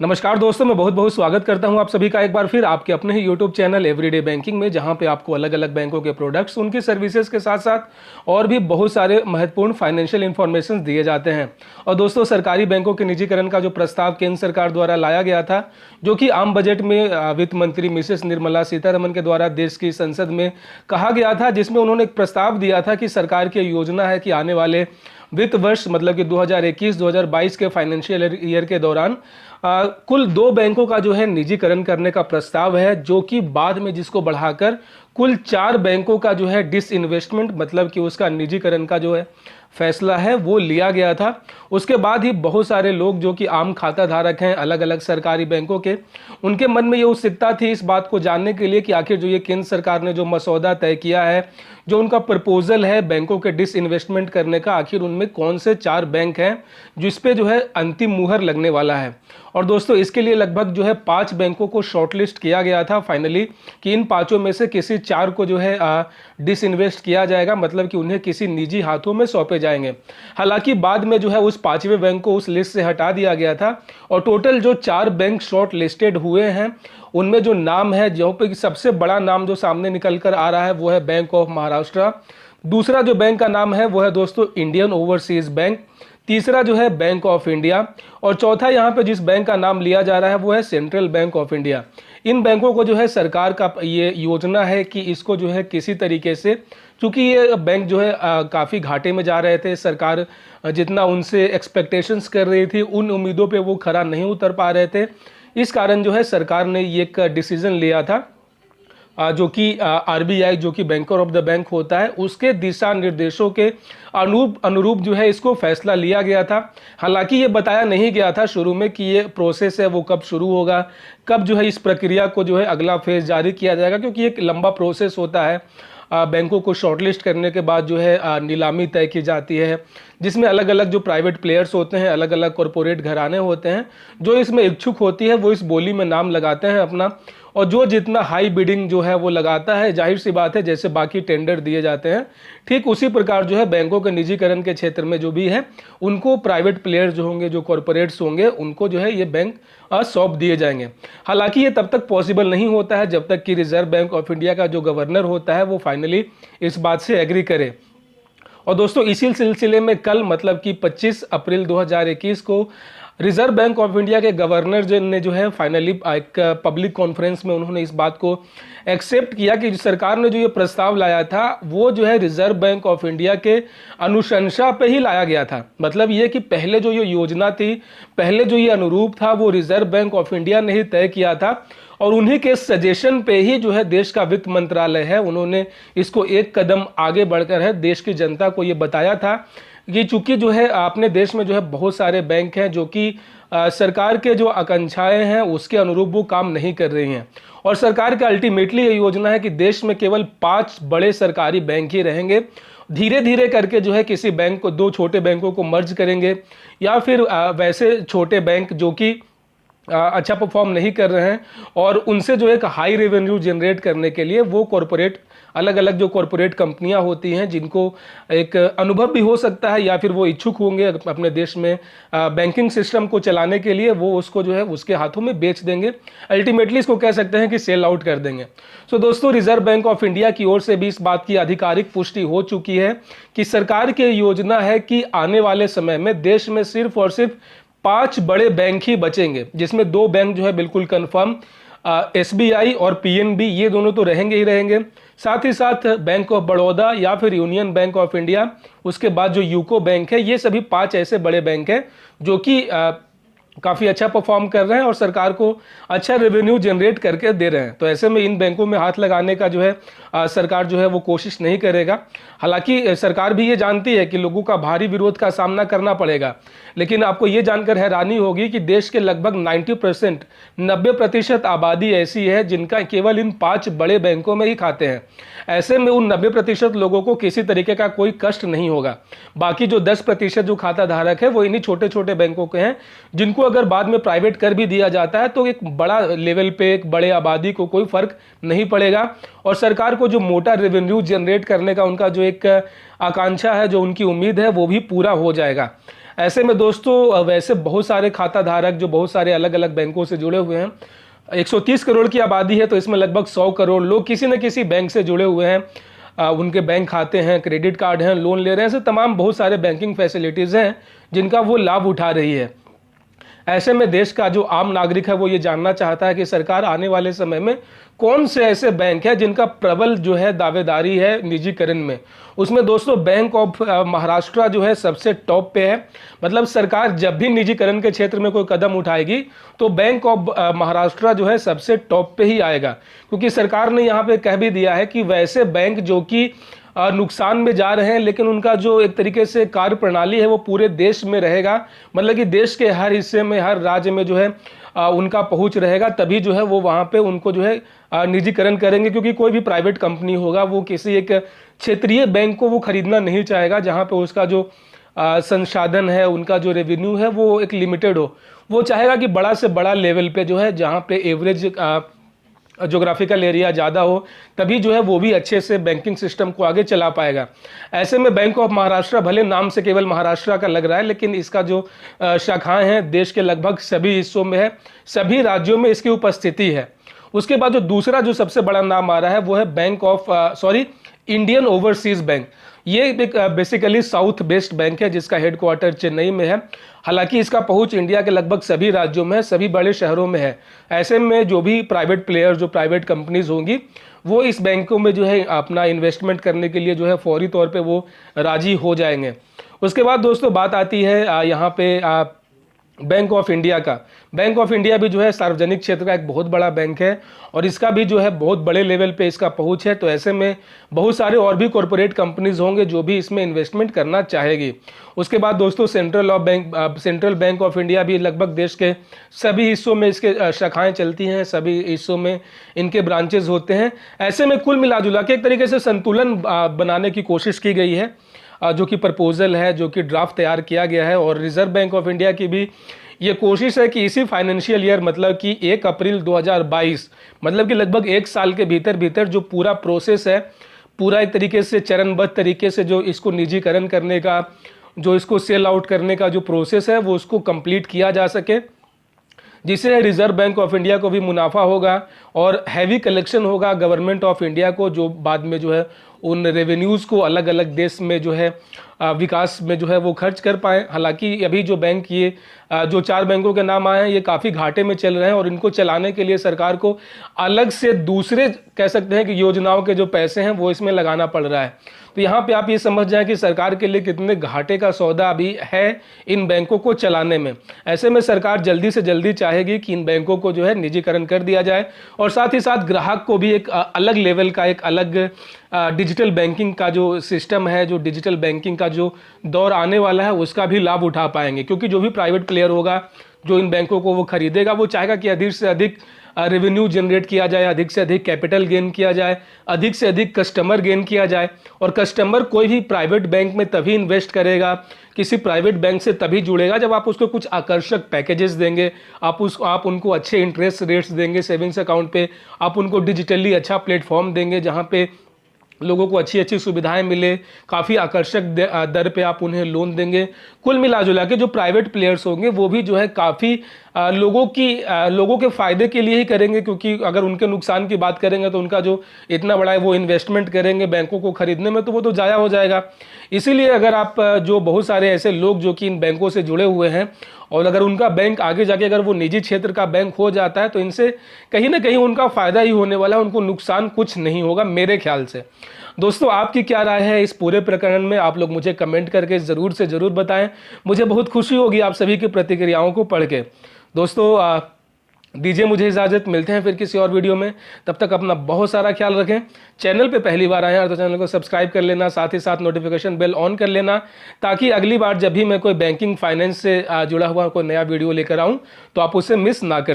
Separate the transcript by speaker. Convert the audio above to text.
Speaker 1: नमस्कार दोस्तों, मैं बहुत बहुत स्वागत करता हूं आप सभी का एक बार फिर आपके अपने ही यूट्यूब चैनल एवरीडे बैंकिंग में, जहां पे आपको अलग अलग बैंकों के प्रोडक्ट्स, उनकी सर्विसेज के साथ साथ और भी बहुत सारे महत्वपूर्ण फाइनेंशियल इन्फॉर्मेशन दिए जाते हैं। और दोस्तों, सरकारी बैंकों के निजीकरण का जो प्रस्ताव केंद्र सरकार द्वारा लाया गया था, जो कि आम बजट में वित्त मंत्री मिसेस निर्मला सीतारमण के द्वारा देश की संसद में कहा गया था, जिसमें उन्होंने एक प्रस्ताव दिया था कि सरकार की योजना है कि आने वाले वित्त वर्ष मतलब कि 2021-2022 के फाइनेंशियल ईयर के दौरान कुल 2 बैंकों का जो है निजीकरण करने का प्रस्ताव है, जो कि बाद में जिसको बढ़ाकर कुल 4 बैंकों का जो है डिसइन्वेस्टमेंट मतलब कि उसका निजीकरण का जो है फैसला है वो लिया गया था। उसके बाद ही बहुत सारे लोग जो कि आम खाता धारक हैं अलग अलग सरकारी बैंकों के, उनके मन में ये उत्सुकता थी इस बात को जानने के लिए कि आखिर जो ये केंद्र सरकार ने जो मसौदा तय किया है, जो उनका प्रपोजल है बैंकों के डिसइन्वेस्टमेंट करने का, आखिर उनमें कौन से 4 बैंक हैं जिस पे जो है अंतिम मुहर लगने वाला है। और दोस्तों, इसके लिए लगभग जो है 5 बैंकों को शॉर्टलिस्ट किया गया था फाइनली, कि इन 5 में से किसी 4 को जो है डिसइन्वेस्ट किया जाएगा, मतलब कि उन्हें किसी निजी हाथों में सौंपे जाएंगे। हालांकि बाद में जो है उस 5वें बैंक को उस लिस्ट से हटा दिया गया था और टोटल जो 4 बैंक शॉर्ट लिस्टेड हुए हैं, उनमें जो नाम है, जो पे सबसे बड़ा नाम जो सामने निकल कर आ रहा है वो है बैंक ऑफ महाराष्ट्र। दूसरा जो बैंक का नाम है वो है दोस्तों इंडियन ओवरसीज बैंक। तीसरा जो है बैंक ऑफ इंडिया और चौथा यहाँ पे जिस बैंक का नाम लिया जा रहा है वो है सेंट्रल बैंक ऑफ इंडिया। इन बैंकों को जो है सरकार का ये योजना है कि इसको जो है किसी तरीके से, चूंकि ये बैंक जो है काफ़ी घाटे में जा रहे थे, सरकार जितना उनसे एक्सपेक्टेशंस कर रही थी उन उम्मीदों पे वो खरा नहीं उतर पा रहे थे। इस कारण जो है सरकार ने ये एक डिसीजन लिया था, जो कि आरबीआई जो कि बैंकर ऑफ द बैंक होता है उसके दिशा निर्देशों के अनुरूप जो है इसको फैसला लिया गया था। हालांकि ये बताया नहीं गया था शुरू में कि ये प्रोसेस है वो कब शुरू होगा, कब जो है इस प्रक्रिया को जो है अगला फेज जारी किया जाएगा, क्योंकि एक लंबा प्रोसेस होता है। बैंकों को शॉर्टलिस्ट करने के बाद जो है नीलामी तय की जाती है, जिसमें अलग अलग जो प्राइवेट प्लेयर्स होते हैं, अलग अलग कॉरपोरेट घराने होते हैं, जो इसमें इच्छुक होती है वो इस बोली में नाम लगाते हैं अपना, और जो जितना हाई बिडिंग जो है वो लगाता है, जाहिर सी बात है जैसे बाकी टेंडर दिए जाते हैं ठीक उसी प्रकार जो है बैंकों के निजीकरण के क्षेत्र में जो भी है उनको प्राइवेट प्लेयर्स जो होंगे, जो कॉरपोरेट्स होंगे, उनको जो है ये बैंक सौंप दिए जाएंगे। हालांकि ये तब तक पॉसिबल नहीं होता है जब तक कि रिजर्व बैंक ऑफ इंडिया का जो गवर्नर होता है वो फाइनली इस बात से एग्री करे। और दोस्तों, इसी सिलसिले में कल मतलब कि 25 अप्रैल 2021 को रिजर्व बैंक ऑफ इंडिया के गवर्नर ने जो है फाइनली एक पब्लिक कॉन्फ्रेंस में उन्होंने इस बात को एक्सेप्ट किया कि सरकार ने जो ये प्रस्ताव लाया था वो जो है रिजर्व बैंक ऑफ इंडिया के अनुशंसा पे ही लाया गया था। मतलब ये कि पहले जो ये योजना थी, पहले जो ये अनुरूप था वो रिजर्व बैंक ऑफ इंडिया ने ही तय किया था और उन्हीं के सजेशन पे ही जो है देश का वित्त मंत्रालय है उन्होंने इसको एक कदम आगे बढ़कर है देश की जनता को ये बताया था कि चूंकि जो है अपने देश में जो है बहुत सारे बैंक हैं जो कि सरकार के जो आकांक्षाएं हैं उसके अनुरूप वो काम नहीं कर रही हैं, और सरकार का अल्टीमेटली ये योजना है कि देश में केवल 5 बड़े सरकारी बैंक ही रहेंगे। धीरे धीरे करके जो है किसी बैंक को, 2 छोटे बैंकों को मर्ज करेंगे, या फिर वैसे छोटे बैंक जो कि अच्छा परफॉर्म नहीं कर रहे हैं और उनसे जो एक हाई रेवेन्यू जनरेट करने के लिए वो कॉरपोरेट, अलग अलग जो कॉरपोरेट कंपनियां होती हैं जिनको एक अनुभव भी हो सकता है या फिर वो इच्छुक होंगे अपने देश में बैंकिंग सिस्टम को चलाने के लिए, वो उसको जो है उसके हाथों में बेच देंगे। अल्टीमेटली इसको कह सकते हैं कि सेल आउट कर देंगे। सो दोस्तों, रिजर्व बैंक ऑफ इंडिया की ओर से भी इस बात की आधिकारिक पुष्टि हो चुकी है कि सरकार की योजना है कि आने वाले समय में देश में सिर्फ और सिर्फ 5 बड़े बैंक ही बचेंगे, जिसमें 2 बैंक जो है बिल्कुल कंफर्म, एसबीआई और पीएनबी, ये दोनों तो रहेंगे ही रहेंगे। साथ ही साथ बैंक ऑफ बड़ौदा या फिर यूनियन बैंक ऑफ इंडिया, उसके बाद जो यूको बैंक है, ये सभी 5 ऐसे बड़े बैंक हैं जो कि काफ़ी अच्छा परफॉर्म कर रहे हैं और सरकार को अच्छा रेवेन्यू जनरेट करके दे रहे हैं। तो ऐसे में इन बैंकों में हाथ लगाने का जो है सरकार जो है वो कोशिश नहीं करेगा। हालांकि सरकार भी ये जानती है कि लोगों का भारी विरोध का सामना करना पड़ेगा, लेकिन आपको ये जानकर हैरानी होगी कि देश के लगभग 90% आबादी ऐसी है जिनका केवल इन 5 बड़े बैंकों में ही खाते हैं। ऐसे में उन 90% लोगों को किसी तरीके का कोई कष्ट नहीं होगा। बाकी जो 10% जो खाता धारक है वो इन्हीं छोटे छोटे बैंकों के हैं, जिनको अगर बाद में प्राइवेट कर भी दिया जाता है तो एक बड़ा लेवल पे, एक बड़े आबादी को कोई फर्क नहीं पड़ेगा और सरकार को जो मोटा रेवेन्यू जनरेट करने का उनका जो एक आकांक्षा है, जो उनकी उम्मीद है, वो भी पूरा हो जाएगा। ऐसे में दोस्तों वैसे बहुत सारे खाता धारक जो बहुत सारे अलग अलग बैंकों से जुड़े हुए हैं, 130 करोड़ की आबादी है, तो इसमें लगभग 100 करोड़ लोग किसी न किसी बैंक से जुड़े हुए हैं। उनके बैंक खाते हैं, क्रेडिट कार्ड हैं, लोन ले रहे हैं, ऐसे तमाम बहुत सारे बैंकिंग फैसिलिटीज़ हैं जिनका वो लाभ उठा रही है। ऐसे में देश का जो आम नागरिक है वो ये जानना चाहता है कि सरकार आने वाले समय में कौन से ऐसे बैंक है जिनका प्रबल जो है दावेदारी है निजीकरण में। उसमें दोस्तों बैंक ऑफ महाराष्ट्र जो है सबसे टॉप पे है। मतलब सरकार जब भी निजीकरण के क्षेत्र में कोई कदम उठाएगी तो बैंक ऑफ महाराष्ट्र जो है सबसे टॉप पे ही आएगा, क्योंकि सरकार ने यहाँ पे कह भी दिया है कि वैसे बैंक जो कि नुकसान में जा रहे हैं लेकिन उनका जो एक तरीके से कार्य प्रणाली है वो पूरे देश में रहेगा, मतलब कि देश के हर हिस्से में, हर राज्य में जो है उनका पहुंच रहेगा, तभी जो है वो वहाँ पे उनको जो है निजीकरण करेंगे। क्योंकि कोई भी प्राइवेट कंपनी होगा वो किसी एक क्षेत्रीय बैंक को वो खरीदना नहीं चाहेगा जहाँ पे उसका जो संसाधन है, उनका जो रेवेन्यू है वो एक लिमिटेड हो। वो चाहेगा कि बड़ा से बड़ा लेवल पे जो है जहाँ पे एवरेज ज्योग्राफिकल एरिया ज़्यादा हो, तभी जो है वो भी अच्छे से बैंकिंग सिस्टम को आगे चला पाएगा। ऐसे में बैंक ऑफ महाराष्ट्र भले नाम से केवल महाराष्ट्र का लग रहा है, लेकिन इसका जो शाखाएं हैं देश के लगभग सभी हिस्सों में है, सभी राज्यों में इसकी उपस्थिति है। उसके बाद जो दूसरा जो सबसे बड़ा नाम आ रहा है वो है bank of Indian overseas bank. ये एक बेसिकली साउथ बेस्ड बैंक है जिसका हेडक्वार्टर चेन्नई में है। हालांकि इसका पहुंच इंडिया के लगभग सभी राज्यों में है, सभी बड़े शहरों में है। ऐसे में जो भी प्राइवेट प्लेयर, जो प्राइवेट कंपनीज होंगी, वो इस बैंकों में जो है अपना इन्वेस्टमेंट करने के लिए जो है फौरी तौर पे वो राजी हो जाएंगे। उसके बाद दोस्तों बात आती है यहाँ पे बैंक ऑफ इंडिया का। बैंक ऑफ इंडिया भी जो है सार्वजनिक क्षेत्र का एक बहुत बड़ा बैंक है और इसका भी जो है बहुत बड़े लेवल पे इसका पहुंच है। तो ऐसे में बहुत सारे और भी कॉरपोरेट कंपनीज होंगे जो भी इसमें इन्वेस्टमेंट करना चाहेगी। उसके बाद दोस्तों सेंट्रल बैंक ऑफ इंडिया भी लगभग देश के सभी हिस्सों में इसके शाखाएं चलती हैं, सभी हिस्सों में इनके ब्रांचेज होते हैं। ऐसे में कुल मिला जुला के एक तरीके से संतुलन बनाने की कोशिश की गई है, जो कि प्रपोजल है, जो कि ड्राफ्ट तैयार किया गया है। और रिजर्व बैंक ऑफ इंडिया की भी ये कोशिश है कि इसी फाइनेंशियल ईयर, मतलब कि 1 अप्रैल 2022, मतलब कि लगभग 1 साल के भीतर भीतर जो पूरा प्रोसेस है, पूरा एक तरीके से चरणबद्ध तरीके से जो इसको निजीकरण करने का, जो इसको सेल आउट करने का जो प्रोसेस है वो उसको कंप्लीट किया जा सके, जिससे रिजर्व बैंक ऑफ इंडिया को भी मुनाफा होगा और हैवी कलेक्शन होगा गवर्नमेंट ऑफ इंडिया को, जो बाद में जो है उन रेवेन्यूज़ को अलग अलग देश में जो है विकास में जो है वो खर्च कर पाएँ। हालांकि अभी जो बैंक, ये जो 4 बैंकों के नाम आए हैं, ये काफ़ी घाटे में चल रहे हैं और इनको चलाने के लिए सरकार को अलग से दूसरे कह सकते हैं कि योजनाओं के जो पैसे हैं वो इसमें लगाना पड़ रहा है। तो यहाँ पे आप ये समझ जाएं कि सरकार के लिए कितने घाटे का सौदा अभी है इन बैंकों को चलाने में। ऐसे में सरकार जल्दी से जल्दी चाहेगी कि इन बैंकों को जो है निजीकरण कर दिया जाए और साथ ही साथ ग्राहक को भी एक अलग लेवल का, एक अलग डिजिटल बैंकिंग का जो सिस्टम है, जो डिजिटल बैंकिंग का जो दौर आने वाला है उसका भी लाभ उठा पाएंगे। क्योंकि जो भी प्राइवेट प्लेयर होगा जो इन बैंकों को वो खरीदेगा, वो चाहेगा कि अधिक से अधिक रेवेन्यू जनरेट किया जाए, अधिक से अधिक कैपिटल गेन किया जाए, अधिक से अधिक कस्टमर गेन किया जाए। और कस्टमर कोई भी प्राइवेट बैंक में तभी इन्वेस्ट करेगा, किसी प्राइवेट बैंक से तभी जुड़ेगा जब आप उसको कुछ आकर्षक पैकेजेस देंगे, आप उनको अच्छे इंटरेस्ट रेट्स देंगे सेविंग्स अकाउंट पे, आप उनको डिजिटली अच्छा प्लेटफॉर्म देंगे जहाँ पे लोगों को अच्छी अच्छी सुविधाएं मिले, काफ़ी आकर्षक दर पे आप उन्हें लोन देंगे। कुल मिला जुला के जो प्राइवेट प्लेयर्स होंगे वो भी जो है काफ़ी लोगों के फ़ायदे के लिए ही करेंगे, क्योंकि अगर उनके नुकसान की बात करेंगे तो उनका जो इतना बड़ा है वो इन्वेस्टमेंट करेंगे बैंकों को खरीदने में, तो वो तो ज़ाया हो जाएगा। इसीलिए अगर आप जो बहुत सारे ऐसे लोग जो कि इन बैंकों से जुड़े हुए हैं और अगर उनका बैंक आगे जाके अगर वो निजी क्षेत्र का बैंक हो जाता है तो इनसे कहीं ना कहीं उनका फ़ायदा ही होने वाला है, उनको नुकसान कुछ नहीं होगा मेरे ख्याल से। दोस्तों आपकी क्या राय है इस पूरे प्रकरण में, आप लोग मुझे कमेंट करके ज़रूर से ज़रूर बताएं। मुझे बहुत खुशी होगी आप सभी की प्रतिक्रियाओं को पढ़ के। दोस्तों दीजिए मुझे इजाज़त, मिलते हैं फिर किसी और वीडियो में। तब तक अपना बहुत सारा ख्याल रखें। चैनल पे पहली बार आए हैं तो चैनल को सब्सक्राइब कर लेना, साथ ही साथ नोटिफिकेशन बेल ऑन कर लेना, ताकि अगली बार जब भी मैं कोई बैंकिंग फाइनेंस से जुड़ा हुआ कोई नया वीडियो लेकर आऊँ तो आप उसे मिस ना कर